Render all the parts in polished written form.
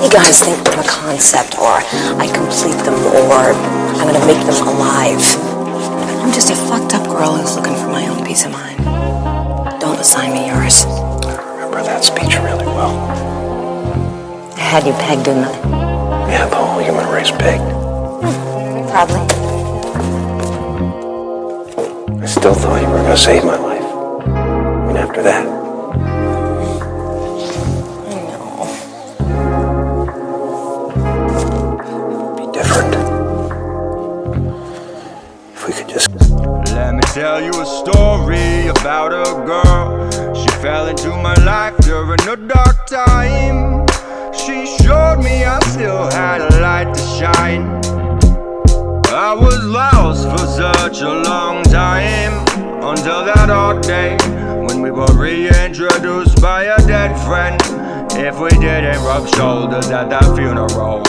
You guys think I'm a concept, or I complete them, or I'm gonna make them alive. I'm just a fucked up girl who's looking for my own peace of mind. Don't assign me yours. I remember that speech really well. I had you pegged, didn't I? Yeah, the whole human race pegged. Probably. I still thought you were gonna save my life. And after that, let me tell you a story about a girl. She fell into my life during a dark time. She showed me I still had a light to shine. I was lost for such a long time, until that hot day when we were reintroduced by a dead friend. If we didn't rub shoulders at that funeral,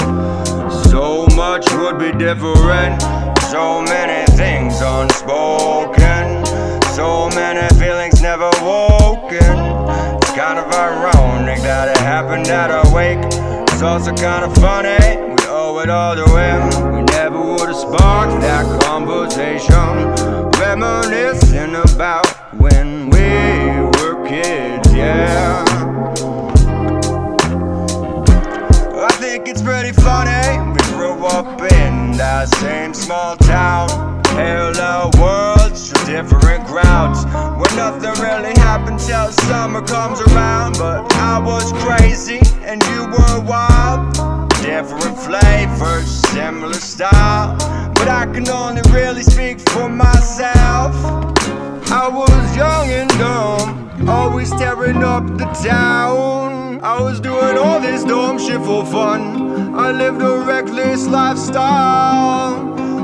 so much would be different. So many things unspoken, so many feelings never woken. It's kind of ironic that it happened at our wake. It's also kind of funny, we owe it all to him. We never would have sparked that conversation, reminiscing about when we were kids, yeah. I think it's pretty funny, we grew up in that same small town, parallel worlds, two different crowds, where nothing really happened till summer comes around. But I was crazy and you were wild, different flavors, similar style, but I can only really speak for myself. I was young and dumb, always tearing up the town. I was doing all this dumb shit for fun. I lived a reckless lifestyle.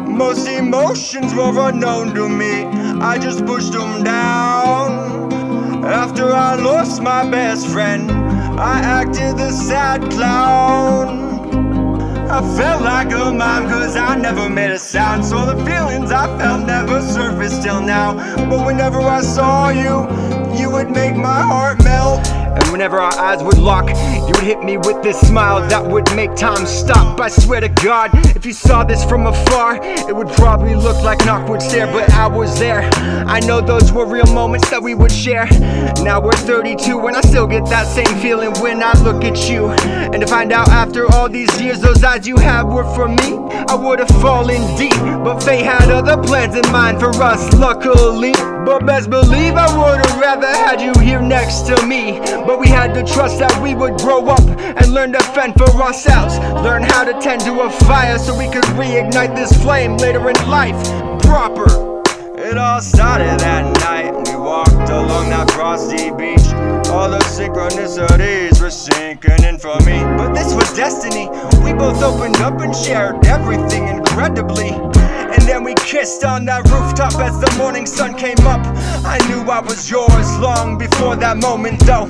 Most emotions were unknown to me, I just pushed them down. After I lost my best friend, I acted the sad clown. I felt like a mime cause I never made a sound, so the feelings I felt never surfaced till now. But whenever I saw you, you would make my heart melt. And whenever our eyes would lock, you would hit me with this smile that would make time stop. I swear to God, if you saw this from afar, it would probably look like an awkward stare, but I was there. I know those were real moments that we would share. Now we're 32 and I still get that same feeling when I look at you. And to find out after all these years those eyes you had were for me, I would have fallen deep, but fate had other plans in mind for us, luckily. But best believe I would have rather had you here next to me. But we had to trust that we would grow up and learn to fend for ourselves, learn how to tend to a fire so we could reignite this flame later in life, proper. It all started that night, we walked along that frosty beach. All the synchronicities were sinking in for me, but this was destiny. We both opened up and shared everything incredibly. And then we kissed on that rooftop as the morning sun came up. I knew I was yours long before that moment though.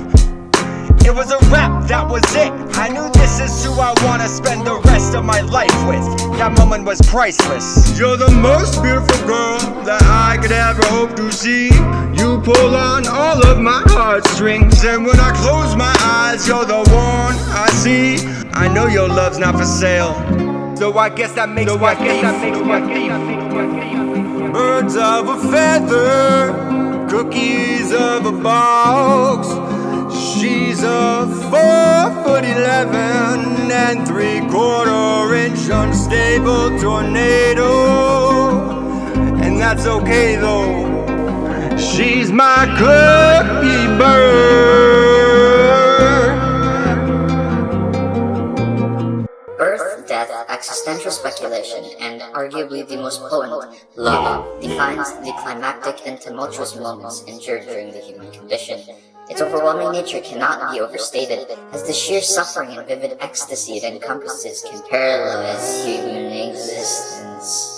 It was a wrap, that was it. I knew this is who I wanna spend the rest of my life with. That moment was priceless. You're the most beautiful girl that I could ever hope to see. You pull on all of my heartstrings, and when I close my eyes, you're the one I see. I know your love's not for sale, so I guess that makes me a thief. Birds of a feather, cookies of a box. She's a 4'11" and 3/4 inch unstable tornado, and that's okay though. She's my cookie bird. Birth, death, existential speculation, and arguably the most potent, love, defines the climactic and tumultuous moments endured during the human condition. Its overwhelming nature cannot be overstated, as the sheer suffering and vivid ecstasy it encompasses can paralyze human existence.